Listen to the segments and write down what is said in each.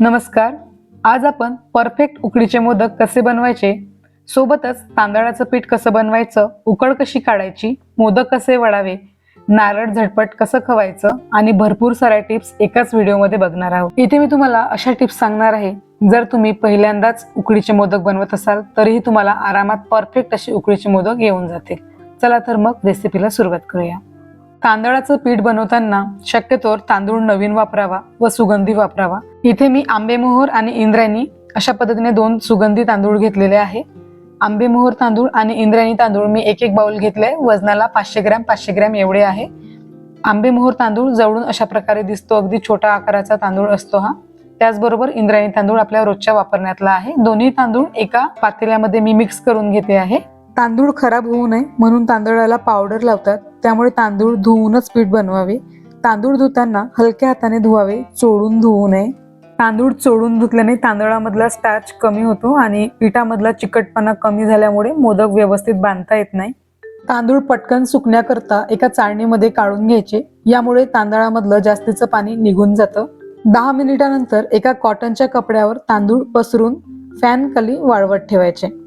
नमस्कार. आज आपण परफेक्ट उकडीचे मोदक कसे बनवायचे, सोबतच तांदळाचं पीठ कसं बनवायचं, उकड कशी काढायची, मोदक कसे वळावे, नारळ झटपट कसं खवायचं आणि भरपूर साऱ्या टिप्स एकाच व्हिडिओमध्ये बघणार आहोत. इथे मी तुम्हाला अशा टिप्स सांगणार आहे, जर तुम्ही पहिल्यांदाच उकडीचे मोदक बनवत असाल तरीही तुम्हाला आरामात परफेक्ट असे उकडीचे मोदक येऊन जातील. चला तर मग रेसिपीला सुरुवात करूया. तांदळाचं पीठ बनवताना शक्यतोवर तांदूळ नवीन वापरावा व सुगंधी वापरावा. इथे मी आंबेमोहोर आणि इंद्रायणी अशा पद्धतीने दोन सुगंधी तांदूळ घेतलेले आहे. आंबेमोहोर तांदूळ आणि इंद्रायणी तांदूळ मी एक एक बाउल घेतले. वजनाला 500 ग्रॅम एवढे आहे. आंबेमोहोर तांदूळ जवळून अशा प्रकारे दिसतो, अगदी छोटा आकाराचा तांदूळ असतो हा. त्याचबरोबर इंद्रायणी तांदूळ आपल्या रोजच्या वापरण्यातला आहे. दोन्ही तांदूळ एका पातेल्यामध्ये मी मिक्स करून घेते आहे. तांदूळ खराब होऊ नये म्हणून तांदळाला पावडर लावतात, त्यामुळे तांदूळ धुवूनच पीठ बनवावे. तांदूळ धुताना हलक्या हाताने धुवावे, चोळून धुवू नये. तांदूळ चोळून धुतल्याने तांदळामधला स्टार्च कमी होतो आणि पिठामधला चिकटपणा कमी झाल्यामुळे मोदक व्यवस्थित बांधता येत नाही. तांदूळ पटकन सुकण्याकरता एका चाळणीमध्ये काढून घ्यायचे. यामुळे तांदळामधलं जास्तीचं पाणी निघून जातं. 10 मिनिटानंतर एका कॉटनच्या कपड्यावर तांदूळ पसरून फॅन खाली वाळवत ठेवायचे.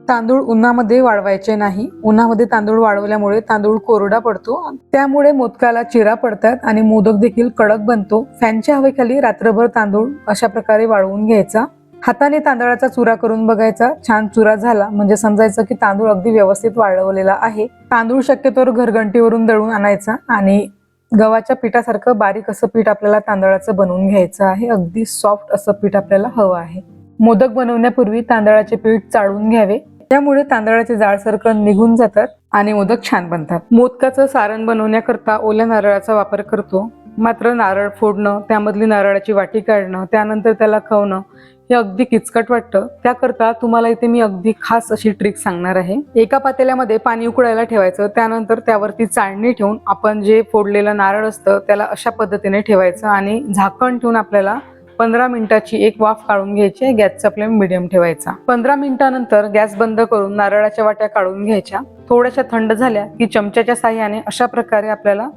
तांदूळ उन्हामध्ये वाळवायचे नाही. उन्हामध्ये तांदूळ वाळवल्यामुळे तांदूळ कोरडा पडतो, त्यामुळे मोदकाला चिरा पडतात आणि मोदक देखील कडक बनतो. फॅनच्या हवेखाली रात्रभर तांदूळ अशा प्रकारे वाळवून घ्यायचा. हाताने तांदळाचा चुरा करून बघायचा. छान चुरा झाला म्हणजे समजायचं की तांदूळ अगदी व्यवस्थित वाळवलेला आहे. तांदूळ शक्यतोवर घरघंटीवरून दळून आणायचा आणि गव्हाच्या पिठासारखं बारीक असं पीठ आपल्याला तांदळाचं बनवून घ्यायचं आहे. अगदी सॉफ्ट असं पीठ आपल्याला हवं आहे. मोदक बनवण्यापूर्वी तांदळाचे पीठ चाळून घ्यावे, त्यामुळे तांदळाचे जाडसर कण निघून जातात आणि मोदक छान बनतात. मोदकाचं सारण बनवण्याकरता ओल्या नारळाचा वापर करतो. मात्र नारळ फोडणं, त्यामधली नारळाची वाटी काढणं, त्यानंतर त्याला खवणं हे अगदी किचकट वाटतं. त्याकरता तुम्हाला इथे मी अगदी खास अशी ट्रिक सांगणार आहे. एका पातेल्यामध्ये पाणी उकळायला ठेवायचं, त्यानंतर त्यावरती चाळणी ठेवून आपण जे फोडलेलं नारळ असतं त्याला अशा पद्धतीने ठेवायचं आणि झाकण ठेवून आपल्याला 15 मिनिटाची एक वाफ काढून घ्यायची. गॅसचा फ्लेम मिडियम ठेवायचा. 15 मिनिटानंतर गॅस बंद करून नारळाच्या वाट्या काढून घ्यायच्या. थोड्याशा थंड झाल्या की चमच्याच्या साहाय्याने अशा प्रकारे आपल्याला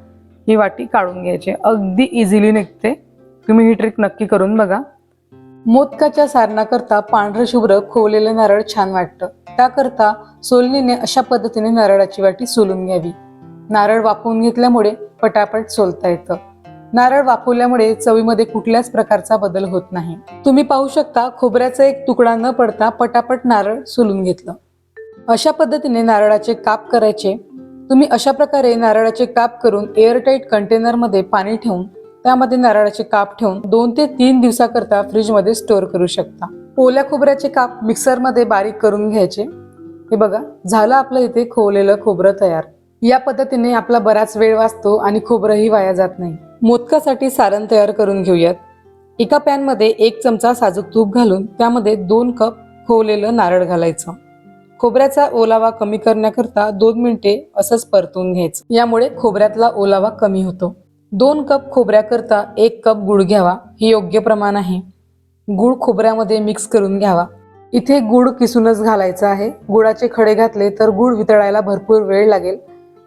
ही वाटी काढून घ्यायची. अगदी इझिली निघते. तुम्ही ही ट्रिक नक्की करून बघा. मोदकाच्या सारणाकरता पांढरं शुभ्र खोवलेलं नारळ छान वाटतं. त्याकरता सोलणीने अशा पद्धतीने नारळाची वाटी सोलून घ्यावी. नारळ वाफवून घेतल्यामुळे पटापट सोलता येतं. नारळ वाफवल्यामुळे चवीमध्ये कुठल्याच प्रकारचा बदल होत नाही. तुम्ही पाहू शकता, खोबऱ्याचा एक तुकडा न पडता पटापट नारळ सोलून घेतलं. अशा पद्धतीने नारळाचे काप करायचे. तुम्ही अशा प्रकारे नारळाचे काप करून एअरटाईट कंटेनरमध्ये पाणी ठेवून त्यामध्ये नारळाचे काप ठेवून 2 ते 3 दिवसाकरता फ्रीजमध्ये स्टोअर करू शकता. ओल्या खोबऱ्याचे काप मिक्सरमध्ये बारीक करून घ्यायचे. हे बघा, झालं आपलं इथे खोवलेलं खोबरं तयार. या पद्धतीने आपला बराच वेळ वाचतो आणि खोबरंही वाया जात नाही. मोदकासाठी सारण तयार करून घेऊयात. एका पॅनमध्ये 1 चमचा साजूक तूप घालून त्यामध्ये 2 कप खोवलेलं नारळ घालायचं. खोबऱ्याचा ओलावा कमी करण्याकरता 2 मिनिटे असंच परतून घ्यायचं. यामुळे खोबऱ्यातला ओलावा कमी होतो. 2 कप खोबऱ्याकरता 1 कप गुळ घ्यावा. हे योग्य प्रमाण आहे. गुळ खोबऱ्यामध्ये मिक्स करून घ्यावा. इथे गुळ किसूनच घालायचा आहे. गुळाचे खडे घातले तर गुळ वितळायला भरपूर वेळ लागेल.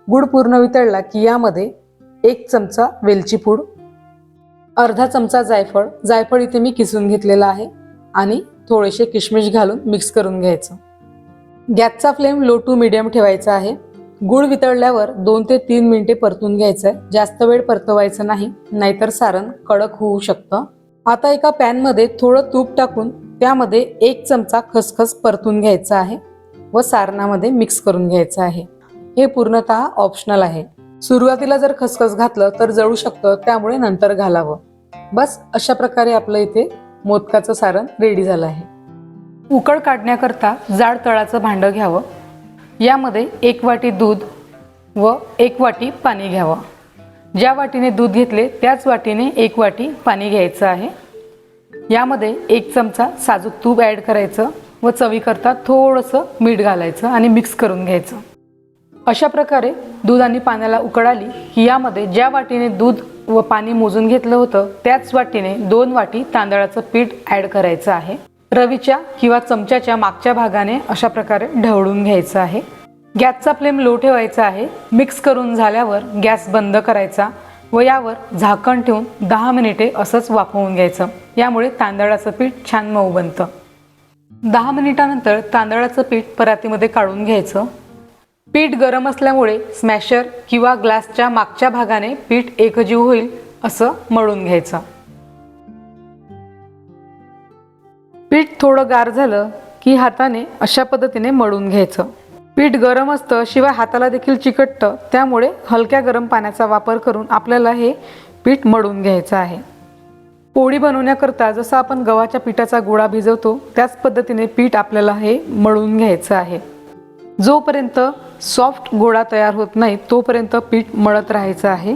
गुळ पूर्ण वितळला की यामध्ये 1 चमचा वेलची पूड, अर्धा चमचा जायफळ, जायफळ इथे मी किसून घेतलेला आहे, आणि थोडेसे किशमिश घालून मिक्स करून घ्यायचं. गॅसचा फ्लेम लो टू मीडियम ठेवायचा आहे. गुळ वितळल्यावर 2 ते 3 मिनिटे परतून घ्यायचं आहे. जास्त वेळ परतवायचं नाही, नाहीतर सारण कडक होऊ शकतं. आता एका पॅनमध्ये थोडं तूप टाकून त्यामध्ये 1 चमचा खसखस परतून घ्यायचा आहे व सारणामध्ये मिक्स करून घ्यायचं आहे. हे पूर्णतः ऑप्शनल आहे. सुरुवातीला जर खसखस घातलं तर जळू शकतं, त्यामुळे नंतर घालावं. बस अशा प्रकारे आपलं इथे मोदकाचं सारण रेडी झालं आहे. उकळ काढण्याकरता जाड तळाचं भांडं घ्यावं. यामध्ये 1 वाटी दूध व 1 वाटी पाणी घ्यावं. ज्या वाटीने दूध घेतले त्याच वाटीने 1 वाटी पाणी घ्यायचं आहे. यामध्ये 1 चमचा साजूक तूप ॲड करायचं व चवीकरता थोडंसं मीठ घालायचं आणि मिक्स करून घ्यायचं. अशा प्रकारे दूध आणि पाण्याला उकळ आली की यामध्ये ज्या वाटीने दूध व पाणी मोजून घेतलं होतं त्याच वाटीने 2 वाटी तांदळाचं पीठ ॲड करायचं आहे. रवीच्या किंवा चमच्याच्या मागच्या भागाने अशा प्रकारे ढवळून घ्यायचं आहे. गॅसचा फ्लेम लो ठेवायचा आहे. मिक्स करून झाल्यावर गॅस बंद करायचा व यावर झाकण ठेवून 10 मिनिटे असंच वाफवून घ्यायचं. यामुळे तांदळाचं पीठ छान मऊ बनतं. 10 मिनिटानंतर तांदळाचं पीठ परातीमध्ये काढून घ्यायचं. पीठ गरम असल्यामुळे स्मॅशर किंवा ग्लासच्या मागच्या भागाने पीठ एकजीव होईल असं मळून घ्यायचं. पीठ थोडं गार झालं की हाताने अशा पद्धतीने मळून घ्यायचं. पीठ गरम असतं, शिवाय हाताला देखील चिकटतं, त्यामुळे हलक्या गरम पाण्याचा वापर करून आपल्याला हे पीठ मळून घ्यायचं आहे. पोळी बनवण्याकरता जसं आपण गव्हाच्या पिठाचा गोळा भिजवतो त्याच पद्धतीने पीठ आपल्याला हे मळून घ्यायचं आहे. जोपर्यंत सॉफ्ट गोळा तयार होत नाही तोपर्यंत पीठ मळत राहायचं आहे.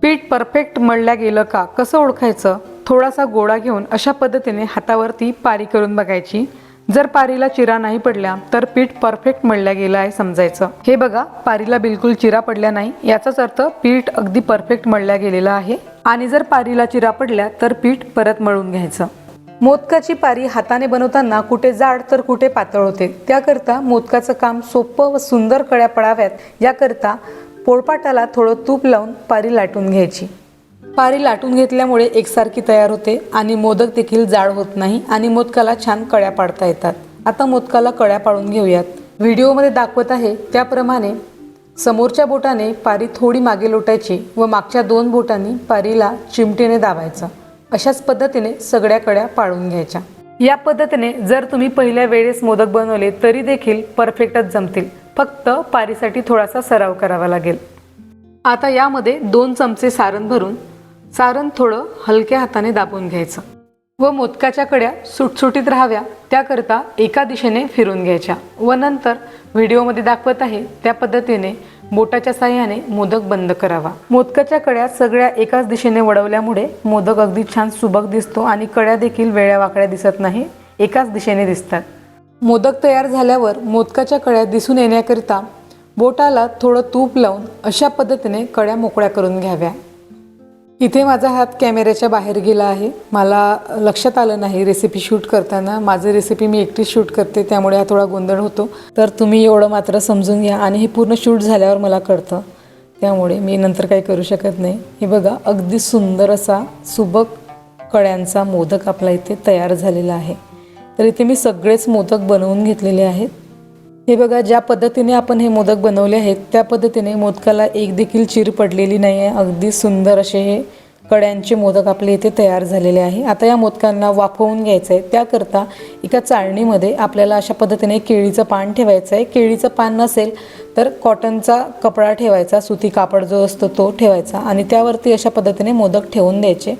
पीठ परफेक्ट मळल्या गेलं का कसं ओळखायचं? थोडासा गोळा घेऊन अशा पद्धतीने हातावरती पारी करून बघायची. जर पारीला चिरा नाही पडल्या तर पीठ परफेक्ट मळल्या गेलं आहे समजायचं. हे बघा, पारीला बिलकुल चिरा पडल्या नाही, याचाच अर्थ पीठ अगदी परफेक्ट मळल्या गेलेलं आहे. आणि जर पारीला चिरा पडल्या तर पीठ परत मळून घ्यायचं. मोदकाची पारी हाताने बनवताना कुठे जाड तर कुठे पातळ होते. त्याकरता मोदकाचं काम सोपं व सुंदर कळ्या पडाव्यात याकरता पोळपाटाला थोडं तूप लावून पारी लाटून घ्यायची. पारी लाटून घेतल्यामुळे एकसारखी तयार होते आणि मोदक देखील जाड होत नाही आणि मोदकाला छान कळ्या पाडता येतात. आता मोदकाला कळ्या पाडून घेऊयात. व्हिडिओमध्ये दाखवत आहे त्याप्रमाणे समोरच्या बोटाने पारी थोडी मागे लोटायची व मागच्या 2 बोटांनी पारीला चिमटीने दाबायचं. अशाच पद्धतीने सगळ्या कळ्या पाडून घ्यायच्या. या पद्धतीने जर तुम्ही पहिल्या वेळेस मोदक बनवले तरी देखील परफेक्टच जमतील. फक्त पारीसाठी थोडासा सराव करावा लागेल. आता यामध्ये 2 चमचे सारण भरून सारण थोडं हलक्या हाताने दाबून घ्यायचं व मोदकाच्या कड्या सुटसुटीत राहाव्या त्याकरता एका दिशेने फिरून घ्यायच्या व नंतर व्हिडिओमध्ये दाखवत आहे त्या पद्धतीने बोटाच्या साहाय्याने मोदक बंद करावा. मोदकाच्या कड्या सगळ्या एकाच दिशेने वळवल्यामुळे मोदक अगदी छान सुबक दिसतो आणि कड्या देखील वेळ्या वाकड्या दिसत नाही, एकाच दिशेने दिसतात. मोदक तयार झाल्यावर मोदकाच्या कड्या दिसून येण्याकरिता बोटाला थोडं तूप लावून अशा पद्धतीने कड्या मोकळ्या करून घ्याव्या. इथे माझा हात कॅमेऱ्याच्या बाहेर गेला आहे. मला लक्षात आलं नाही रेसिपी शूट करताना. माझी रेसिपी मी एकटीच शूट करते त्यामुळे हा थोडा गोंधळ होतो. तर तुम्ही एवढं मात्र समजून घ्या. आणि हे पूर्ण शूट झाल्यावर मला कळतं, त्यामुळे मी नंतर काही करू शकत नाही. हे बघा, अगदी सुंदर असा सुबक कळ्यांचा मोदक आपला इथे तयार झालेला आहे. तर इथे मी सगळेच मोदक बनवून घेतलेले आहेत. हे बघा, ज्या पद्धतीने आपण हे मोदक बनवले आहेत त्या पद्धतीने मोदकाला एक देखील चीर पडलेली नाही आहे. अगदी सुंदर असे हे कड्यांचे मोदक आपले इथे तयार झालेले आहे. आता या मोदकांना वाफवून घ्यायचं आहे. त्याकरता एका चाळणीमध्ये आपल्याला अशा पद्धतीने केळीचं पान ठेवायचं आहे. केळीचं पान नसेल तर कॉटनचा कपडा ठेवायचा, सुती कापड जो असतो तो ठेवायचा आणि त्यावरती अशा पद्धतीने मोदक ठेवून द्यायचे.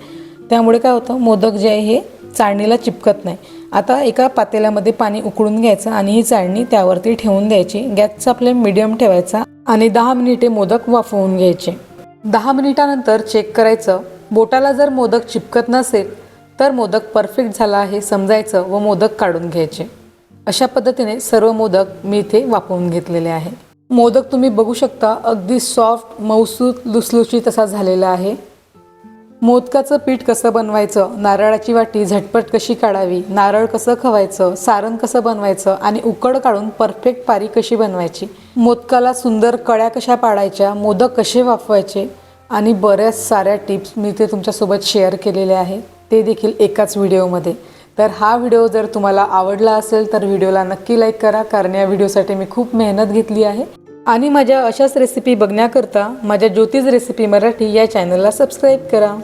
त्यामुळे काय होतं, मोदक जे आहे हे चाळणीला चिपकत नाही. आता एका पातेल्यामध्ये पाणी उकळून घ्यायचं आणि ही चाळणी त्यावरती ठेवून द्यायची. गॅसचा फ्लेम मिडियम ठेवायचा आणि 10 मिनिटे मोदक वाफवून घ्यायचे. 10 मिनिटानंतर चेक करायचं. बोटाला जर मोदक चिपकत नसेल तर मोदक परफेक्ट झाला आहे समजायचं व मोदक काढून घ्यायचे. अशा पद्धतीने सर्व मोदक मी इथे वाफवून घेतलेले आहे. मोदक तुम्ही बघू शकता, अगदी सॉफ्ट, मऊसूत, लुसलुशीत असा झालेला आहे. मोदकाचं पीठ कसं बनवायचं, नारळाची वाटी झटपट कशी काढावी, नारळ कसं खवायचं, सारण कसं बनवायचं आणि उकड काढून परफेक्ट पारी कशी बनवायची, मोदकाला सुंदर कळ्या कशा पाडायच्या, मोदक कसे वाफवायचे आणि बऱ्याच साऱ्या टिप्स मी ते तुमच्यासोबत शेअर केलेले आहे, ते देखील एकाच व्हिडिओमध्ये. तर हा व्हिडिओ जर तुम्हाला आवडला असेल तर व्हिडिओला नक्की लाईक करा, कारण या व्हिडिओसाठी मी खूप मेहनत घेतली आहे. आणि माझ्या अशाच रेसिपी बघण्याकरता माझ्या ज्योतिष रेसिपी मराठी या चॅनलला सबस्क्राईब करा.